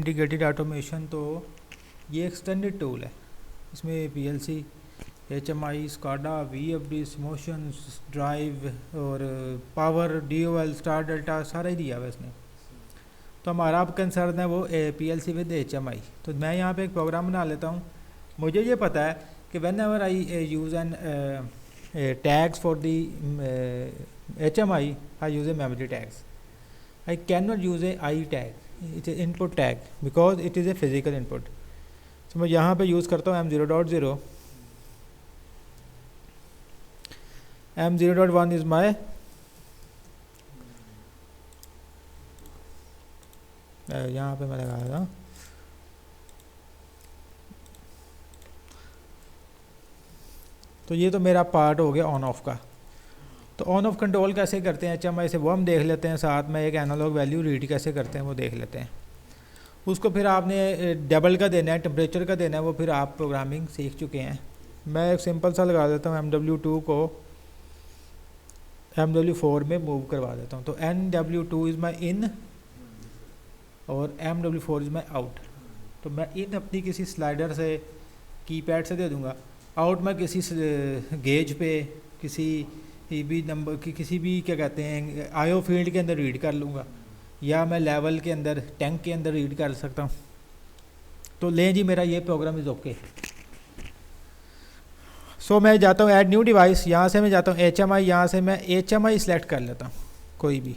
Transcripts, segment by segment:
Integrated automation, तो ये extended tool है। इसमें PLC, HMI, SCADA, VFD, motion drive और पावर, डीओएल, स्टार डेल्टा सारा ही दिया हुआ है इसने। तो हमारा अब कंसर्न है वो पीएलसी विद एचएमआई। तो मैं यहाँ पे एक प्रोग्राम बना लेता हूँ। मुझे ये पता है कि when ever I use an tags for the HMI, I use a memory tags. I cannot use a I tag, it is input tag because it is a physical input. So मैं यहाँ पे use करता हूँ M0.0, M0.1 is my यहाँ पे मैं लगाया था, तो ये तो मेरा पार्ट हो गया ऑन ऑफ का। तो ऑन ऑफ कंट्रोल कैसे करते हैं HMI से वो हम देख लेते हैं, साथ में एक एनालॉग वैल्यू रीड कैसे करते हैं वो देख लेते हैं। उसको फिर आपने डबल का देना है, टेम्परेचर का देना है, वो फिर आप प्रोग्रामिंग सीख चुके हैं। मैं एक सिंपल सा लगा देता हूँ, MW2 को MW4 में मूव करवा देता हूँ। तो NW2 इज़ माई इन और MW4 इज़ माई आउट। तो मैं इन अपनी किसी स्लाइडर से, कीपैड से दे दूँगा, आउट मैं किसी गेज पे, किसी भी नंबर की, किसी भी क्या कहते हैं आईओ फील्ड के अंदर रीड कर लूँगा, या मैं लेवल के अंदर, टैंक के अंदर रीड कर सकता हूँ। तो लें जी, मेरा ये प्रोग्राम इज़ ओके। सो मैं जाता हूँ ऐड न्यू डिवाइस, यहाँ से मैं जाता हूँ HMI, यहाँ से मैं HMI सेलेक्ट कर लेता हूँ कोई भी।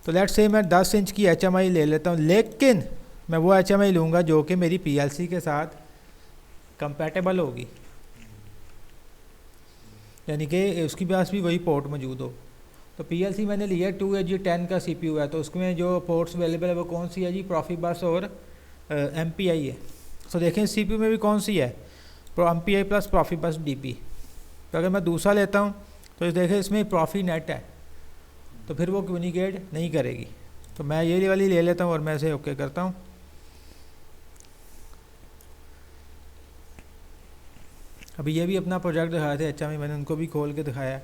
तो लेट्स से मैं 10 इंच की HMI ले लेता हूँ, लेकिन मैं वो HMI लूँगा जो कि मेरी PLC के साथ कंपैटिबल होगी, यानी कि उसके पास भी वही पोर्ट मौजूद हो। तो PLC मैंने लिया 2AG10 का CPU है, तो उसमें जो पोर्ट्स अवेलेबल है वो कौन सी है जी, प्रॉफिबस और MPI है। तो देखें CPU में भी कौन सी है, MPI प्लस प्रॉफिबस DP। तो अगर मैं दूसरा लेता हूँ तो देखें इसमें प्रॉफीनेट है, तो फिर वो कम्युनिकेट नहीं करेगी। तो मैं ये वाली ले लेता हूँ और मैं इसे ओके करता हूँ। अभी ये भी अपना प्रोजेक्ट दिखाए थे HMI, मैंने उनको भी खोल के दिखाया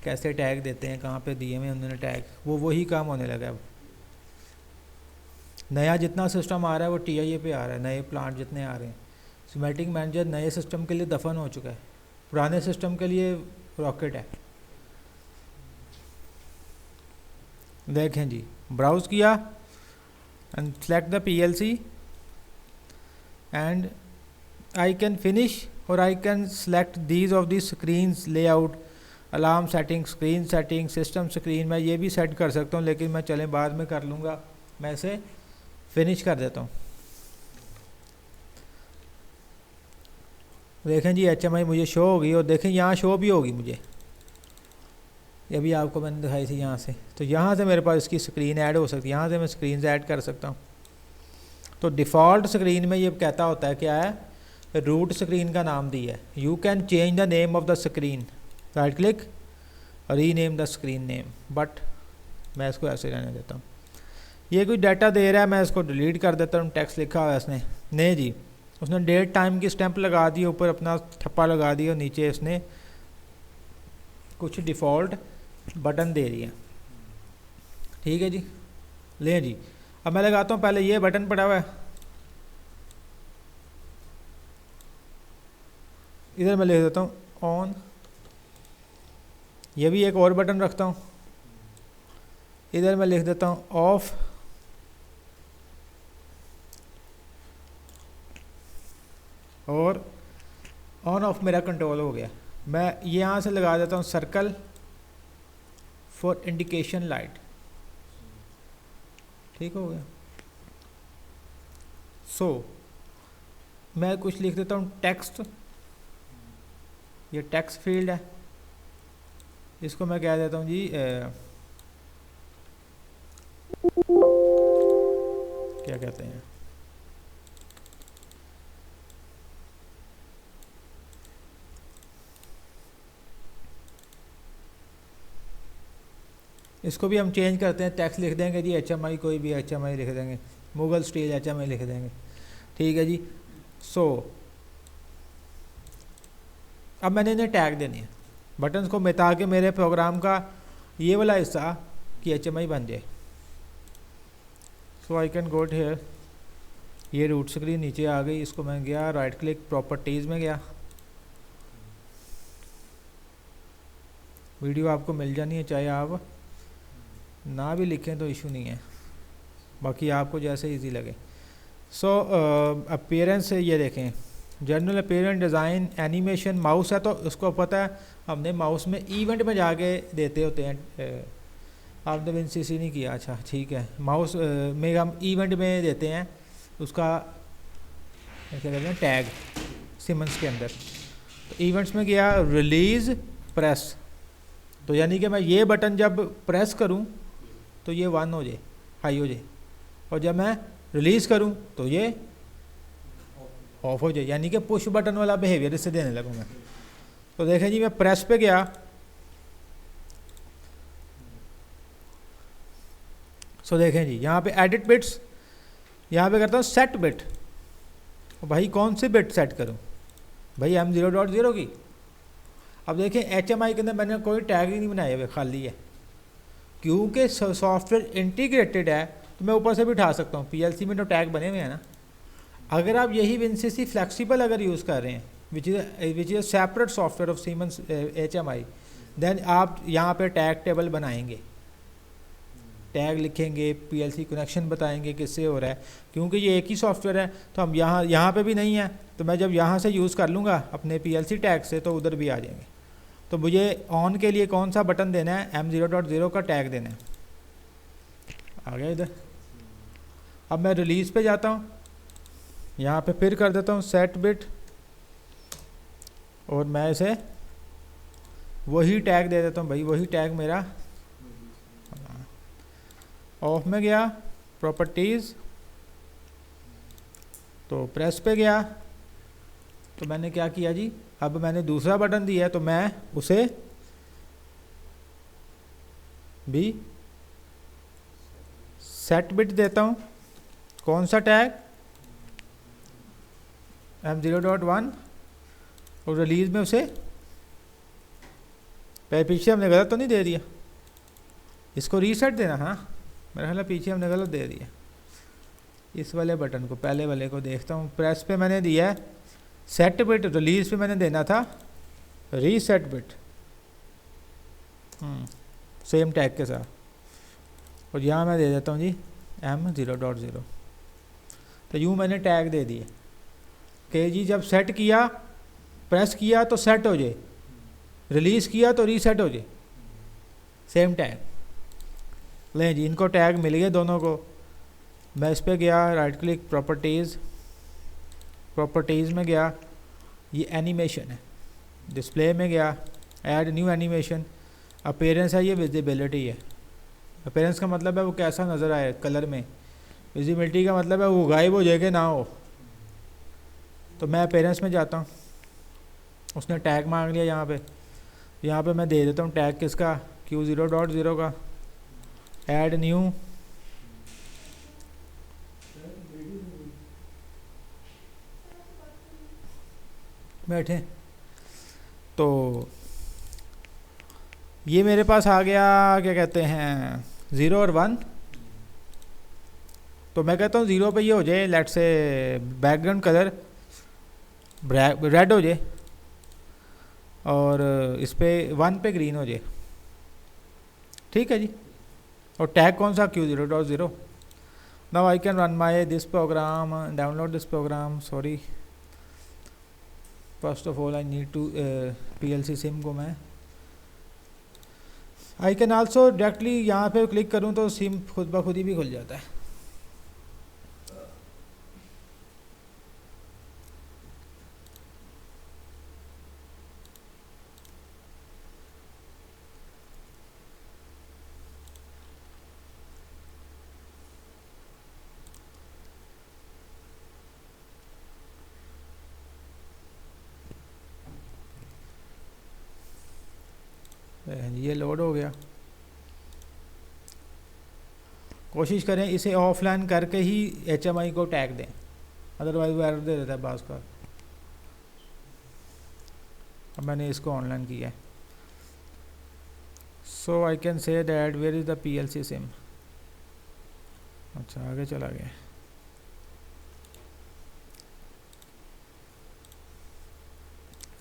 कैसे टैग देते हैं, कहाँ पे दिए हुए उन्होंने टैग, वो वही काम होने लगा। अब नया जितना सिस्टम आ रहा है वो TIA पे आ रहा है, नए प्लांट जितने आ रहे हैं। सिमेटिक मैनेजर नए सिस्टम के लिए दफन हो चुका है, पुराने सिस्टम के लिए रॉकेट है। देखें जी, ब्राउज़ किया and select the PLC and I can finish, और I can select these of the screens layout, alarm setting, screen setting, system screen. मैं ये भी सेट कर सकता हूँ, लेकिन मैं चलें बाद में कर लूँगा। मैं इसे फिनिश कर देता हूँ। देखें जी HMI मुझे शो होगी, और देखें यहाँ शो भी होगी मुझे, ये भी आपको मैंने दिखाई थी यहाँ से। तो यहाँ से मेरे पास इसकी स्क्रीन ऐड हो सकती है, यहाँ से मैं स्क्रीन ऐड कर सकता हूँ। तो डिफ़ॉल्ट स्क्रीन में ये कहता होता है क्या है, रूट स्क्रीन का नाम दिया है। You can change the name of the screen, right click, rename the screen name, but मैं इसको ऐसे रहने देता हूँ। ये कोई डाटा दे रहा है, मैं इसको डिलीट कर देता हूँ। टेक्स्ट लिखा हुआ है इसने, नहीं जी, उसने डेट टाइम की स्टैंप लगा दी, ऊपर अपना ठप्पा लगा दिया, और नीचे इसने कुछ डिफ़ॉल्ट बटन दे दिया। ठीक है जी, लें जी, अब मैं लगाता हूँ, पहले ये बटन पड़ा हुआ है, इधर मैं लिख देता हूँ ऑन, ये भी एक और बटन रखता हूँ, इधर मैं लिख देता हूँ ऑफ, और ऑन ऑफ मेरा कंट्रोल हो गया। मैं यहाँ से लगा देता हूँ सर्कल फॉर इंडिकेशन लाइट, ठीक हो गया। सो मैं कुछ लिख देता हूँ टेक्स्ट, ये टेक्स्ट फील्ड है, इसको मैं कह देता हूँ जी क्या कहते हैं, इसको भी हम चेंज करते हैं, टेक्स्ट लिख देंगे जी HMI, कोई भी HMI लिख देंगे, मुगल स्टील HMI लिख देंगे। ठीक है जी। सो अब मैंने इन्हें टैग देनी है बटन्स को, मिटा के मेरे प्रोग्राम का ये वाला हिस्सा कि HMI बन जाए। सो आई कैन गो हियर, ये रूट स्क्रीन नीचे आ गई, इसको मैं गया राइट क्लिक प्रॉपर्टीज़ में गया, वीडियो आपको मिल जानी है, चाहे आप ना भी लिखें तो इशू नहीं है, बाकी आपको जैसे इजी लगे। सो अपीयरेंस ये देखें, general appearance, design, animation, mouse है तो उसको पता है हमने माउस में इवेंट में जाके देते होते हैं, आपने विनसीसी नहीं किया, अच्छा ठीक है, माउस में हम इवेंट में देते हैं उसका क्या कहते हैं टैग सिमंस के अंदर। तो इवेंट्स में गया रिलीज़ प्रेस, तो यानी कि मैं ये बटन जब प्रेस करूं तो ये 1 हो जाए, हाई हो जाए, और जब मैं रिलीज़ करूं तो ये ऑफ हो जाए, यानी कि पुश बटन वाला बिहेवियर इससे देने लगूँ मैं। तो देखें जी, मैं प्रेस पे गया, सो देखें जी यहाँ पे एडिट बिट्स, यहाँ पे करता हूँ सेट बिट, भाई कौन से बिट सेट करूँ, भाई M0.0 की। अब देखें HMI के अंदर मैंने कोई टैग ही नहीं बनाए हुए, खाली है, क्योंकि सॉफ्टवेयर इंटीग्रेटेड है तो मैं ऊपर से भी उठा सकता हूँ, PLC में तो टैग बने हुए हैं ना। अगर आप यही विनसीसी फ्लेक्सिबल अगर यूज़ कर रहे हैं which is separate software of Siemens HMI, then आप यहाँ पे टैग टेबल बनाएंगे, टैग लिखेंगे, PLC कनेक्शन बताएंगे किससे हो रहा है, क्योंकि ये एक ही सॉफ्टवेयर है तो हम यहाँ पे भी नहीं है, तो मैं जब यहाँ से यूज़ कर लूँगा अपने PLC टैग से तो उधर भी आ जाएंगे। तो मुझे ऑन के लिए कौन सा बटन देना है, M0.0 का टैग देना है, आ गया इधर। अब मैं रिलीज़ पे जाता हूँ, यहाँ पे फिर कर देता हूँ सेट बिट, और मैं इसे वही टैग दे देता हूँ, भाई वही टैग मेरा। ऑफ में गया प्रॉपर्टीज़, तो प्रेस पे गया, तो मैंने क्या किया जी, अब मैंने दूसरा बटन दिया है तो मैं उसे भी सेट बिट देता हूँ, कौन सा टैग, M0.1, और रिलीज़ में उसे पीछे हमने गलत तो नहीं दे दिया, इसको रीसेट देना, हाँ मेरा ख्याल पीछे हमने गलत दे दिया, इस वाले बटन को, पहले वाले को देखता हूँ। प्रेस पे मैंने दिया है सेट बिट, रिलीज़ पे मैंने देना था रीसेट बिट, सेम टैग के साथ, और यहाँ मैं दे देता हूँ जी M0.0। तो यूँ मैंने टैग दे दिए कि जी जब सेट किया, प्रेस किया तो सेट हो जाए, रिलीज़ किया तो रीसेट हो जाए, सेम टैग। लें जी, इनको टैग मिल गए दोनों को। मैं इस पर गया, राइट क्लिक प्रॉपर्टीज़, प्रॉपर्टीज़ में गया, ये एनिमेशन है, डिस्प्ले में गया, ऐड न्यू एनिमेशन, अपीयरेंस है, ये विजिबिलिटी है। अपीयरेंस का मतलब है वो कैसा नज़र आए कलर में, विजिबिलिटी का मतलब है वो गायब हो जाए कि ना हो। तो मैं अपीयरेंस में जाता हूँ, उसने टैग मांग लिया यहाँ पे मैं दे देता हूँ टैग किसका, Q0.0 का, ऐड न्यू, बैठे, तो ये मेरे पास आ गया, क्या कहते हैं 0 और 1। तो मैं कहता हूँ 0 पे ये हो जाए, लेट से बैकग्राउंड कलर रेड हो जाए, और इस पे 1 पे ग्रीन हो जाए, ठीक है जी। और टैग कौन सा, Q0.0। Now I can run my this program, download this program, sorry first of all I need to PLC sim को मैं, आई कैन आल्सो डायरेक्टली यहाँ पे क्लिक करूँ तो सिम खुद ब खुद ही भी खुल जाता है। ये लोड हो गया, कोशिश करें इसे ऑफलाइन करके ही HMI को टैग दें, अदरवाइज वो एरर दे देता है बास का। अब मैंने इसको ऑनलाइन किया है, so I can say that where is the PLC sim. अच्छा आगे चला गया,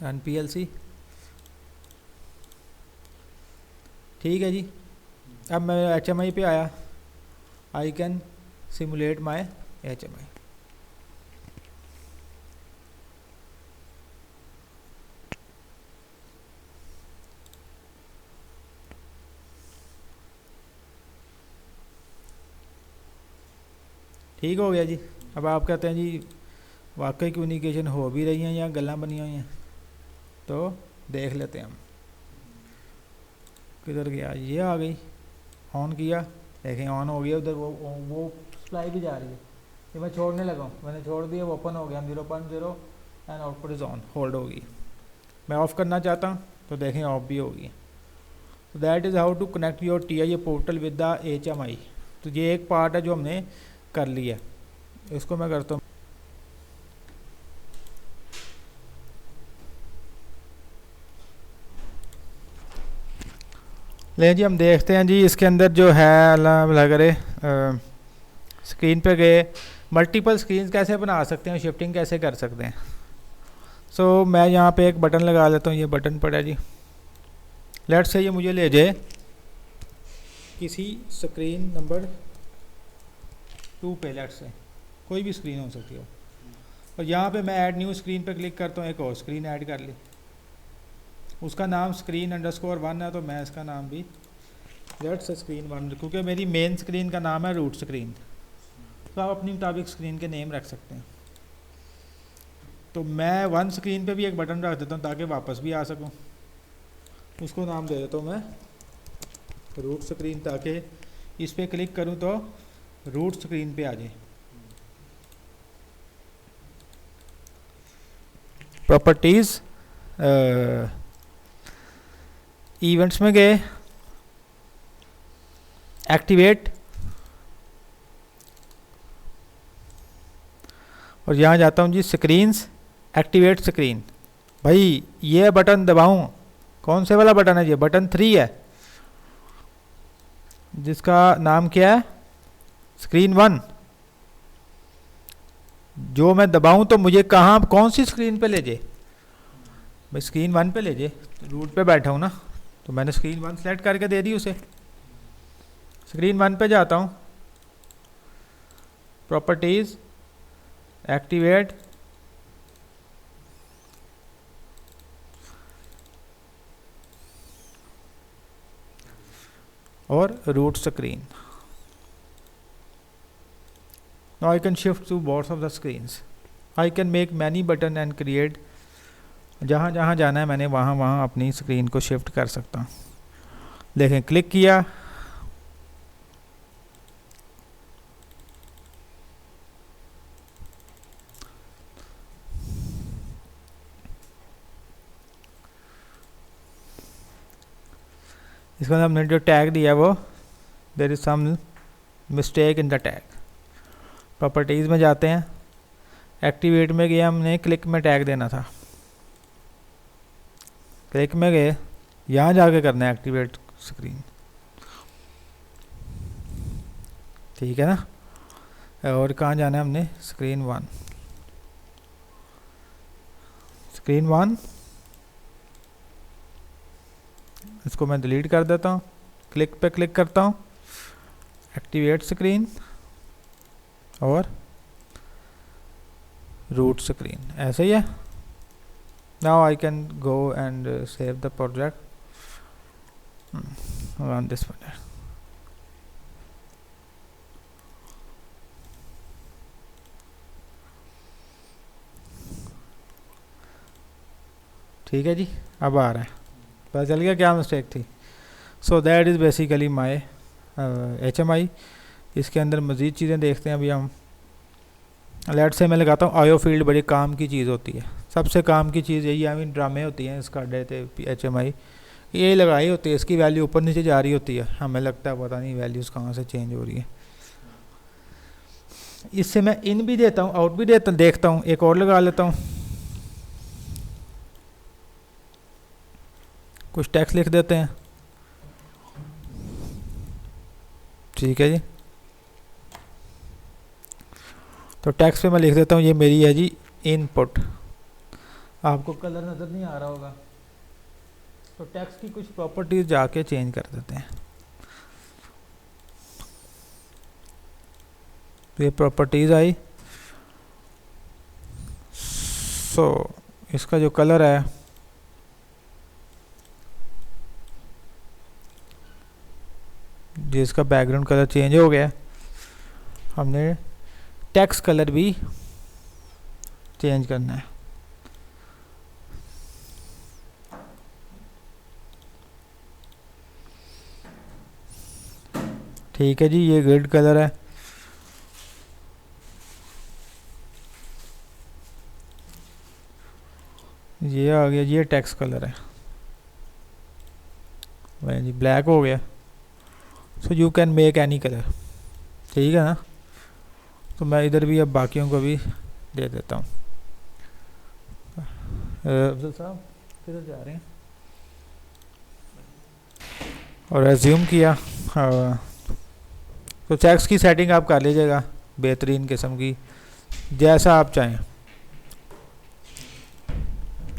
रन PLC। ठीक है जी, अब मैं HMI पे आया, I can simulate my HMI। ठीक हो गया जी। अब आप कहते हैं जी वाकई कम्युनिकेशन हो भी रही हैं या गल्लां बनी हुई हैं, तो देख लेते हैं हम। किधर गया, ये आ गई, ऑन किया, देखें ऑन हो गया, उधर वो सप्लाई भी जा रही है। ये मैं छोड़ने लगा हूँ, मैंने छोड़ दिया, वो ओपन हो गया 0.0 and output is on, hold होगी। मैं ऑफ़ करना चाहता हूँ तो देखें ऑफ भी होगी। तो that is how to connect your TIA portal with the HMI। तो ये एक पार्ट है जो हमने कर लिया, इसको मैं करता हूँ। ले जी, हम देखते हैं जी इसके अंदर जो है, अल्लाह करे, स्क्रीन पे गए, मल्टीपल स्क्रीन कैसे बना सकते हैं, शिफ्टिंग कैसे कर सकते हैं। सो मैं यहाँ पे एक बटन लगा लेता हूँ, ये बटन पड़ा जी। लेट्स से ये मुझे ले जाए किसी स्क्रीन नंबर 2 पे, लेट्स से कोई भी स्क्रीन हो सकती हो, और यहाँ पे मैं ऐड न्यू स्क्रीन पे क्लिक करता हूँ, एक और स्क्रीन ऐड कर ली, उसका नाम screen_1 है, तो मैं इसका नाम भी लेट्स से स्क्रीन 1, क्योंकि मेरी मेन स्क्रीन का नाम है रूट स्क्रीन। तो आप अपनी मुताबिक स्क्रीन के नेम रख सकते हैं। तो मैं 1 स्क्रीन पे भी एक बटन रख देता हूँ ताकि वापस भी आ सकूँ, उसको नाम दे देता हूँ मैं रूट स्क्रीन, ताकि इस पर क्लिक करूँ तो रूट स्क्रीन पे आ जाए। प्रॉपर्टीज़, इवेंट्स में गए, एक्टिवेट, और यहाँ जाता हूँ जी स्क्रीन्स, एक्टिवेट स्क्रीन। भाई ये बटन दबाऊँ, कौन से वाला बटन है, ये बटन 3 है जिसका नाम क्या है, स्क्रीन 1। जो मैं दबाऊँ तो मुझे कहाँ, कौन सी स्क्रीन पे ले जाए, मैं स्क्रीन 1 पे ले जाए, रूट पे बैठा हूँ ना, तो मैंने स्क्रीन 1 सेलेक्ट करके दे दी उसे। स्क्रीन 1 पे जाता हूँ, प्रॉपर्टीज़, एक्टिवेट, और root screen. Now I can shift to both of the screens. I can make many button and create, जहाँ जहाँ जाना है मैंने वहाँ वहाँ अपनी स्क्रीन को शिफ्ट कर सकता हूँ। देखें, क्लिक किया, इसके अंदर हमने जो टैग दिया वो there is some mistake in the tag. Properties में जाते हैं, एक्टिवेट में गया, हमने क्लिक में टैग देना था, क्लिक में गए, यहाँ जाके करना है एक्टिवेट स्क्रीन, ठीक है ना। और कहाँ जाना है हमने, स्क्रीन 1, स्क्रीन 1, इसको मैं डिलीट कर देता हूँ, क्लिक पे क्लिक करता हूँ, एक्टिवेट स्क्रीन और रूट स्क्रीन, ऐसे ही है। Now I can go and save the project, run this one। ठीक है जी, अब आ रहा है, पता चल गया क्या मिस्टेक थी। So that is basically my HMI। इसके अंदर मज़ीद चीज़ें देखते हैं अभी हम। लेट से मैं लगाता हूँ आयो फील्ड, बड़ी काम की चीज़ होती है, सबसे काम की चीज़ यही, आई मीन ड्रामे होती हैं इसका देते HMI, यही लगाई होती है, इसकी वैल्यू ऊपर नीचे जा रही होती है, हमें लगता है पता नहीं वैल्यूज़ कहाँ से चेंज हो रही है। इससे मैं इन भी देता हूँ, आउट भी देखता हूँ। एक और लगा लेता हूँ, कुछ टेक्स्ट लिख देते हैं, ठीक है जी। तो टेक्स्ट पे मैं लिख देता हूँ, ये मेरी है जी इनपुट, आपको कलर नज़र नहीं आ रहा होगा, तो टेक्स्ट की कुछ प्रॉपर्टीज जाके चेंज कर देते हैं। तो ये प्रॉपर्टीज आई। सो इसका जो कलर है जिसका बैकग्राउंड कलर चेंज हो गया, हमने टेक्स्ट कलर भी चेंज करना है। ठीक है जी, ये ग्रिड कलर है। ये आ गया, ये टेक्स्ट कलर है, वही जी ब्लैक हो गया। So you can make any colour, ठीक है ना। तो मैं इधर भी अब बाकियों को भी दे देता हूँ। अफजल साहब किधर जा रहे हैं? और एज्यूम किया। तो टेक्स्ट की सेटिंग आप कर लीजिएगा बेहतरीन किस्म की, जैसा आप चाहें।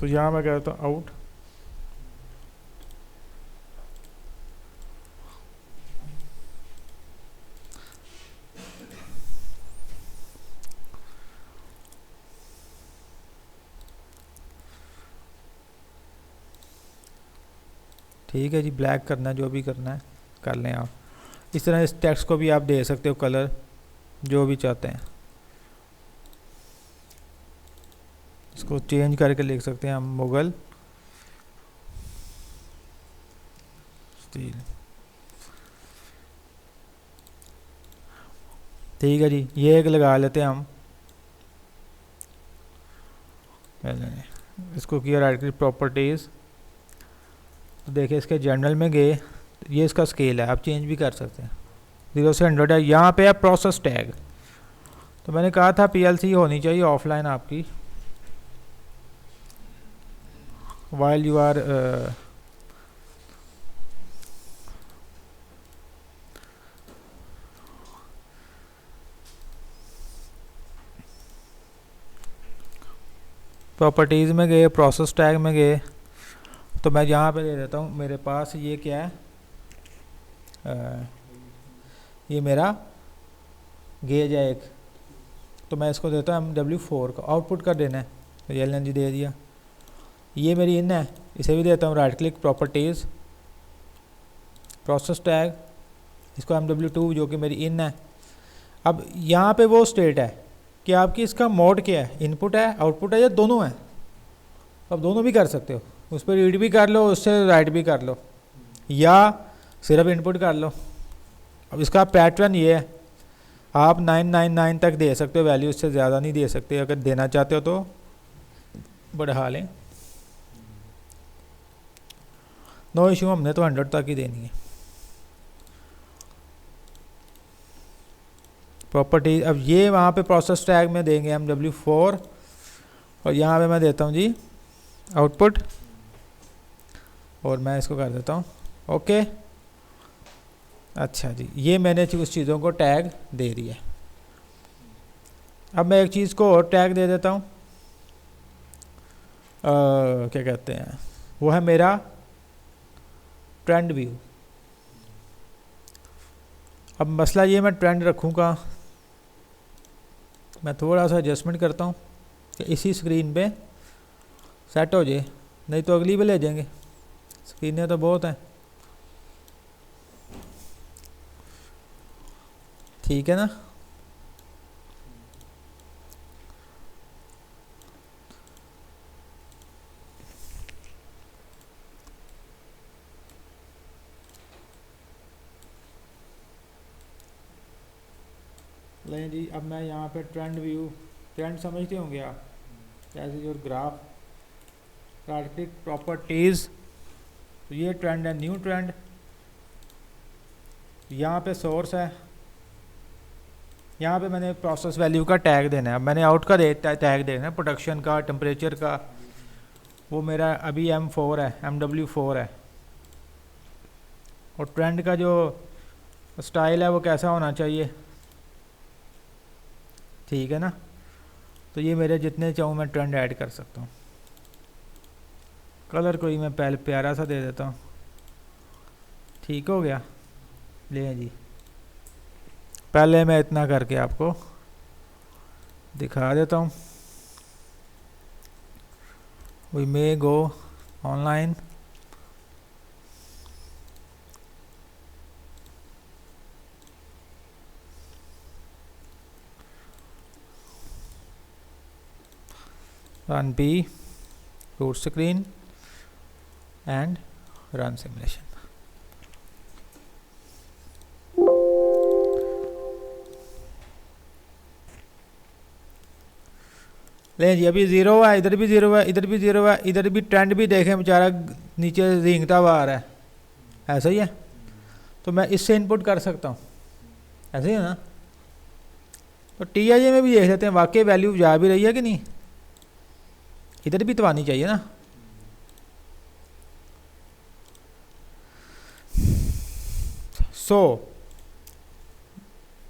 तो यहाँ मैं कहता हूँ आउट, ठीक है जी। ब्लैक करना है, जो भी करना है कर लें आप। इस तरह इस टेक्स्ट को भी आप दे सकते हो कलर जो भी चाहते हैं। इसको चेंज करके लिख सकते हैं हम मुगल स्टील, ठीक है जी। ये एक लगा लेते हैं हम, इसको किया राइट क्लिक प्रॉपर्टीज़। तो देखिए इसके जनरल में गए, ये इसका स्केल है, आप चेंज भी कर सकते हैं 0 से 100 है। यहाँ पे है प्रोसेस टैग, तो मैंने कहा था PLC होनी चाहिए ऑफलाइन आपकी वाइल यू आर प्रॉपर्टीज़ में गए, प्रोसेस टैग में गए, तो मैं यहाँ पे दे देता हूँ मेरे पास ये क्या है, ये मेरा गेज है एक, तो मैं इसको देता हूँ MW4 का आउटपुट कर देना है। तो ये LNG दे दिया। ये मेरी इन है, इसे भी देता हूँ right click properties process tag, इसको MW2 जो कि मेरी इन है। अब यहाँ पे वो स्टेट है कि आपकी इसका मोड क्या है, इनपुट है आउटपुट है या दोनों है। अब दोनों भी कर सकते हो, उस पर रीड भी कर लो, उससे राइट भी कर लो, या सिर्फ इनपुट कर लो। अब इसका पैटर्न ये है, आप 999 तक दे सकते हो वैल्यू, उससे ज़्यादा नहीं दे सकते। अगर देना चाहते हो तो बढ़ा लें, नो इशू। हमने तो 100 तक ही देनी है प्रॉपर्टी। अब ये वहाँ पे प्रोसेस टैग में देंगे MW4, और यहाँ पे मैं देता हूँ जी आउटपुट, और मैं इसको कर देता हूँ ओके। अच्छा जी, ये मैंने उस चीज़ों को टैग दे दिया। अब मैं एक चीज़ को और टैग दे देता हूँ, क्या कहते हैं, वो है मेरा ट्रेंड व्यू। अब मसला ये मैं ट्रेंड रखूँगा, मैं थोड़ा सा एडजस्टमेंट करता हूँ कि इसी स्क्रीन पे सेट हो जाए, नहीं तो अगली पे ले जाएंगे, स्क्रीनें तो बहुत हैं, ठीक है ना। लें जी, अब मैं यहाँ पे ट्रेंड व्यू, ट्रेंड समझते होंगे आप, जैसे your graph, right click properties, तो ये ट्रेंड है, न्यू ट्रेंड। यहाँ पे सोर्स है, यहाँ पे मैंने प्रोसेस वैल्यू का टैग देना है। अब मैंने आउट का टैग देना है, प्रोडक्शन का, टेम्परेचर का, वो मेरा अभी M4 है, MW4 है। और ट्रेंड का जो स्टाइल है वो कैसा होना चाहिए, ठीक है ना। तो ये मेरे जितने चाहूँ मैं ट्रेंड ऐड कर सकता हूँ। कलर कोई मैं पहले प्यारा सा दे देता हूँ। ठीक हो गया। ले जी, पहले मैं इतना करके आपको दिखा देता हूँ। We may go online. run p root screen and run simulation। ले जी, अभी ज़ीरो हुआ, इधर भी ज़ीरो हुआ, इधर भी ज़ीरो हुआ, इधर भी ट्रेंड भी देखें बेचारा नीचे रेंगता हुआ आ रहा है। ऐसा ही है, तो मैं इससे इनपुट कर सकता हूँ, ऐसे ही है ना। तो TIA में भी देख लेते हैं वाकई वैल्यू जा भी रही है कि नहीं। इधर भी तो आनी चाहिए ना।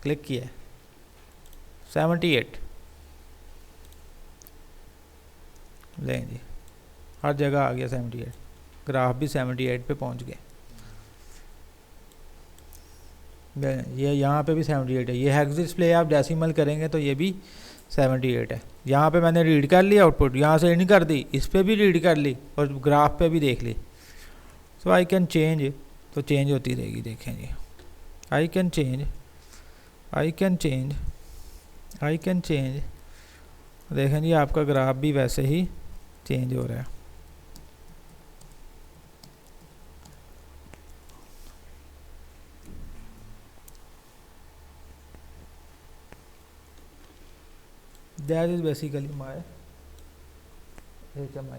क्लिक किया 78, लें जी, हर जगह आ गया 78, ग्राफ भी 78 पे पहुंच गए। ये यहाँ पे भी 78 है। ये हेक्स डिस्प्ले आप डेसिमल करेंगे तो ये भी 78 है। यहाँ पे मैंने रीड कर लिया आउटपुट, यहाँ से इन कर दी, इस पर भी रीड कर ली और ग्राफ पे भी देख ली। सो आई कैन चेंज, तो चेंज होती रहेगी। देखें जी, I can change, I can change, I can change. देखें जी, आपका ग्राफ भी वैसे ही चेंज हो रहा है। That is basically my HMI।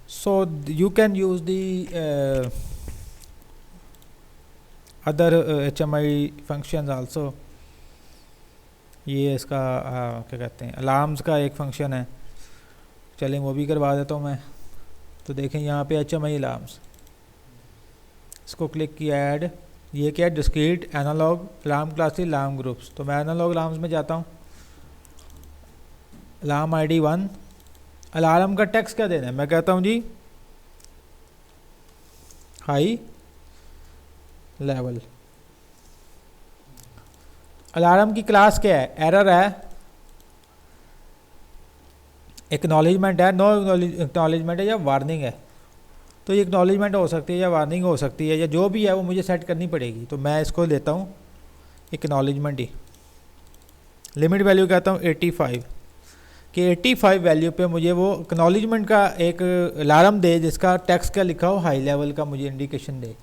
So you can use the other HMI functions also। ये इसका क्या कहते हैं, अलार्म्स का एक फंक्शन है। चलें वो भी करवा देता हूँ मैं। तो देखें यहाँ पे HMI अलार्म्स, इसको क्लिक किया ऐड। ये क्या है, discrete analog alarm classes alarm groups. तो मैं एनालॉग अलार्म्स में जाता हूँ। अलार्म ID 1, अलार्म का टेक्स्ट क्या देना है, मैं कहता हूँ जी हाई लेवल। अलार्म की क्लास क्या है, एरर है, एक्नॉलेजमेंट है, नो एक्नॉलेजमेंट है या वार्निंग है। तो ये एक्नॉलेजमेंट हो सकती है या वार्निंग हो सकती है, या जो भी है वो मुझे सेट करनी पड़ेगी। तो मैं इसको लेता हूँ एक्नॉलेजमेंट ही। लिमिट वैल्यू कहता हूँ 85 कि 85 वैल्यू पे मुझे वो एक्नॉलेजमेंट का एक अलार्म दे जिसका टेक्स्ट का लिखा हो हाई लेवल का, मुझे इंडिकेशन दे।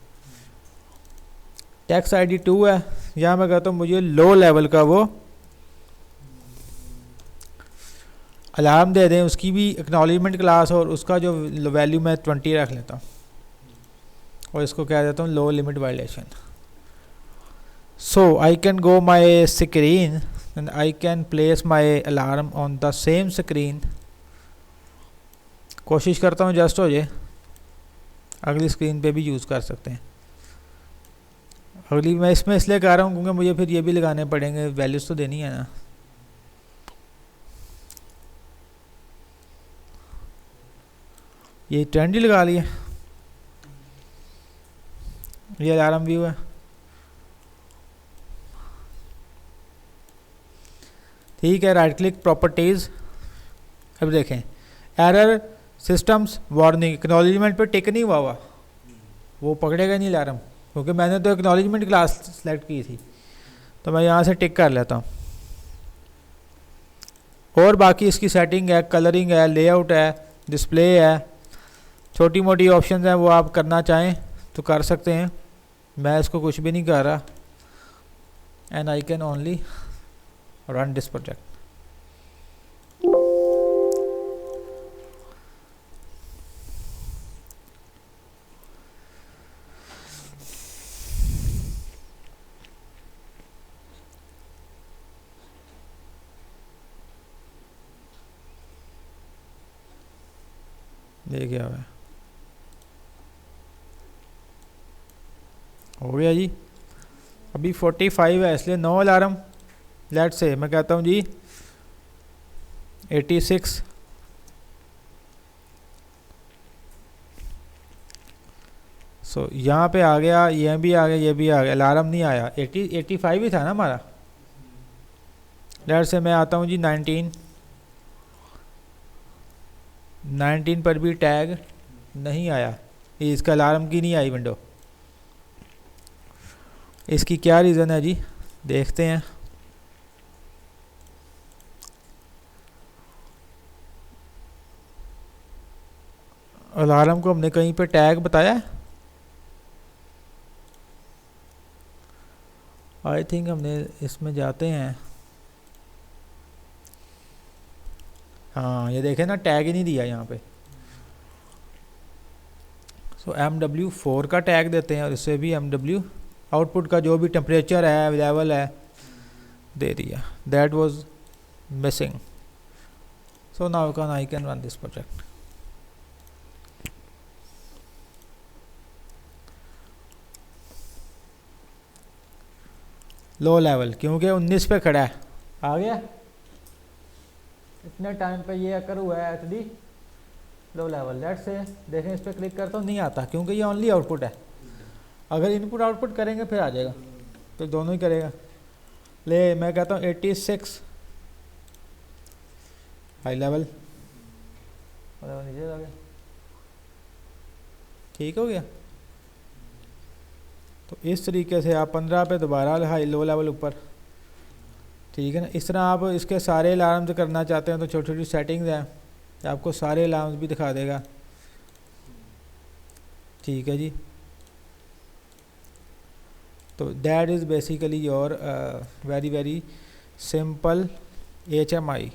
टेक्स्ट ID 2 है, यहाँ मैं कहता हूँ मुझे लो लेवल का वो अलार्म दे दें, उसकी भी एक्नॉलेजमेंट क्लास और उसका जो वैल्यू मैं 20 रख लेता हूँ और इसको कह देता हूँ low limit violation. So I can go my screen and I can place my alarm on the same screen. कोशिश करता हूँ जस्ट हो जाए, अगली स्क्रीन पे भी यूज़ कर सकते हैं। अगली मैं इसमें इसलिए कह रहा हूँ क्योंकि मुझे फिर ये भी लगाने पड़ेंगे, वैल्यूज़ तो देनी है ना। ये ट्रेंड ही लगा लिया, ये अलार्म व्यू है। ठीक है, राइट क्लिक प्रॉपर्टीज़। अब देखें एरर सिस्टम्स वार्निंग, एक्नॉलेजमेंट पे टिक नहीं हुआ, वो पकड़ेगा नहीं अलार्म, क्योंकि मैंने तो एक्नॉलेजमेंट क्लास सेलेक्ट की थी। तो मैं यहाँ से टिक कर लेता हूँ। और बाकी इसकी सेटिंग है, कलरिंग है, लेआउट है, डिस्प्ले है, छोटी मोटी ऑप्शंस हैं, वो आप करना चाहें तो कर सकते हैं। मैं इसको कुछ भी नहीं कर रहा। And I can only run this project. ये क्या है, हो गया जी। अभी 45 है इसलिए नो अलार्म। लेट से मैं कहता हूँ जी 86। सो यहाँ पे आ गया, ये भी आ गया, ये भी आ गया, अलार्म नहीं आया। 85 ही था ना हमारा। लेट से मैं आता हूँ जी 19 पर भी टैग नहीं आया, इसका अलार्म की नहीं आई विंडो। इसकी क्या रीज़न है जी, देखते हैं। अलार्म को हमने कहीं पे टैग बताया है? आई थिंक हमने इसमें जाते हैं, हाँ ये देखें ना, टैग ही नहीं दिया यहाँ पे। सो MW4 का टैग देते हैं और इससे भी MW आउटपुट का जो भी टेम्परेचर है, लेवल है, दे दिया। That was missing. So now I can run this project. Low level क्योंकि 19 पे खड़ा है, आ गया। इतने टाइम पे ये अकर हुआ है HD लो लेवल। लेट से देखें, इस पर क्लिक करता हूँ, नहीं आता क्योंकि ये ओनली आउटपुट है। अगर इनपुट आउटपुट करेंगे फिर आ जाएगा, तो दोनों ही करेगा। ले मैं कहता हूँ 86 हाई लेवल, नीचे आ गया, ठीक हो गया। तो इस तरीके से आप 15 पे दोबारा हाई लो लेवल ऊपर, ठीक है ना। इस तरह आप इसके सारे अलार्म्स करना चाहते हैं तो छोटी छोटी सेटिंग्स हैं, तो आपको सारे अलार्म्स भी दिखा देगा, ठीक है जी। तो that is basically your very very simple HMI